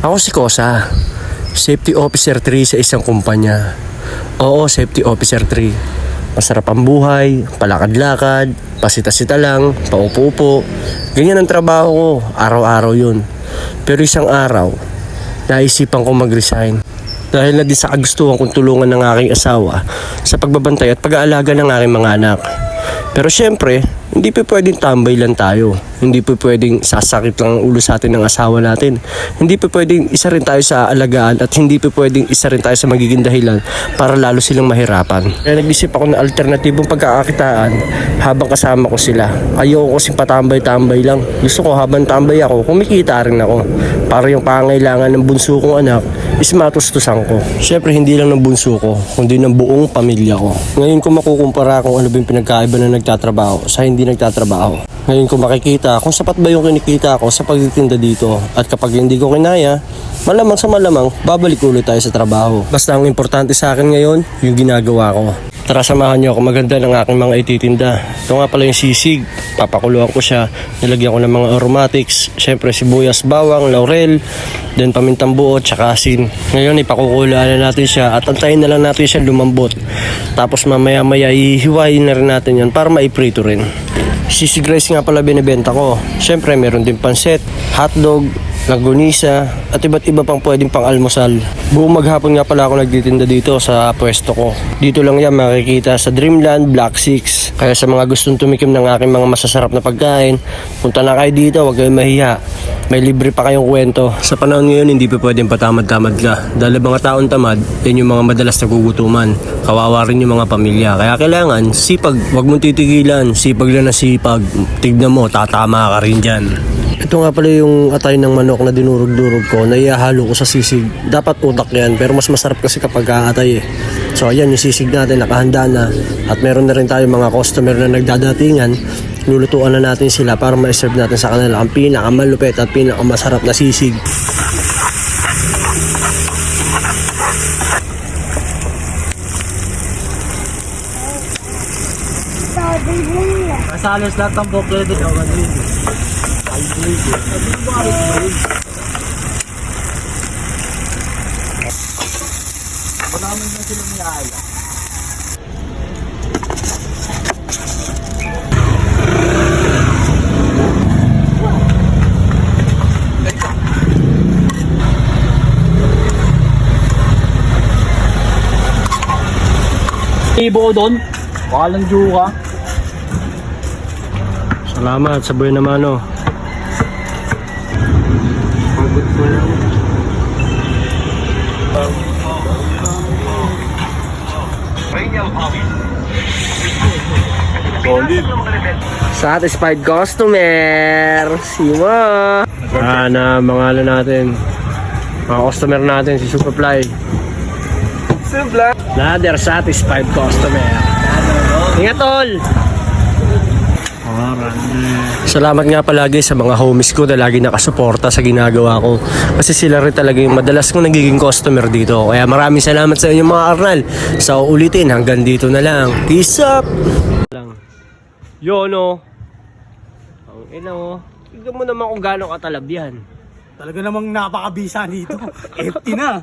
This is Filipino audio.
Ako si Kosa, Safety Officer 3 sa isang kumpanya. Oo, Safety Officer 3. Masarap ang buhay, palakad-lakad, pasita-sita lang, paupo-upo. Ganyan ang trabaho ko, araw-araw yun. Pero isang araw, naisipan ko mag-resign. Dahil na din sa kagustuhan kong tulungan ng aking asawa sa pagbabantay at pag-aalaga ng aking mga anak. Pero syempre, hindi pa pwedeng tambay lang tayo. Hindi pa pwedeng sasakit lang ang ulo sa atin ng asawa natin. Hindi pa pwedeng isa rin tayo sa alagaan at hindi pa pwedeng isa rin tayo sa magiging dahilan para lalo silang mahirapan. Kaya nag-isip ako ng alternatibong pagkakakitaan habang kasama ko sila. Ayoko kasing patambay-tambay lang. Gusto ko habang tambay ako, kumikita rin ako. Para yung pangailangan ng bunso kong anak is matustusan ko. Syempre hindi lang ng bunso ko, kundi ng buong pamilya ko. Ngayon ko makukumpara kung ano ba yung pinagkaiba na nagtatrabaho sa hindi nagtatrabaho. Ngayon ko makikita kung sapat ba yung kinikita ko sa pagtitinda dito. At kapag hindi ko kinaya, malamang sa malamang, babalik ulit tayo sa trabaho. Basta ang importante sa akin ngayon, yung ginagawa ko. Tara samahan niyo ako maganda ng aking mga ititinda. Ito nga pala yung sisig. Papakuluan ko siya. Nilagyan ko ng mga aromatics. Syempre sibuyas, bawang, laurel. Then pamintang buo, tsaka asin. Ngayon ipakukulaan na natin siya at antayin na lang natin siya lumambot. Tapos mamaya-maya ihiwain na rin natin yan para maiprito rin. Sisig rice nga pala binibenta ko. Syempre meron din pansit, hotdog, langgonisa at iba't iba pang pwedeng pang almusal. Buong maghapon nga pala ako nagtitinda dito sa pwesto ko. Dito lang yan makikita sa Dreamland Block 6. Kaya sa mga gustong tumikim ng aking mga masasarap na pagkain, punta na kayo dito, huwag kayong mahiya. May libre pa kayong kwento. Sa panahon ngayon hindi pa pwedeng patamad-tamad ka. Dahil mga taon tamad, yan yung mga madalas nagugutuman. Kawawa rin yung mga pamilya. Kaya kailangan sipag, huwag mong titigilan. Sipag lang na sipag. Tignan mo, tatama ka rin dyan. Ito nga pala yung atay ng manok na dinurog-durog ko na ihahalo ko sa sisig. Dapat utak yan, pero mas masarap kasi kapag atay eh. So ayan yung sisig natin, nakahanda na. At meron na rin tayo mga customer na nagdadatingan. Lulutuan na natin sila para ma-serve natin sa kanila ang pinakamalupit at pinakamasarap na sisig. Masalos lahat ng bukledo daw kasi. Wala naman na silang niyaya. Ibo doon, baka lang juka. Salamat sa buhay naman oh. Pagod ko lang. Satisfied customer. Sima. Na mga ano natin. Mga customer natin si Superfly. Another satisfied customer. Ingat tol. Salamat nga palagi sa mga homies ko na lagi nakasuporta sa ginagawa ko. Kasi sila rin talaga yung madalas kong nagiging customer dito. Kaya maraming salamat sa inyo mga Arnal. Sa uulitin hanggang dito na lang. Peace up! Yo no. Ang ina mo. Tignan mo naman kung gaano katalab yan. Talaga namang napakabisa nito. Empty na.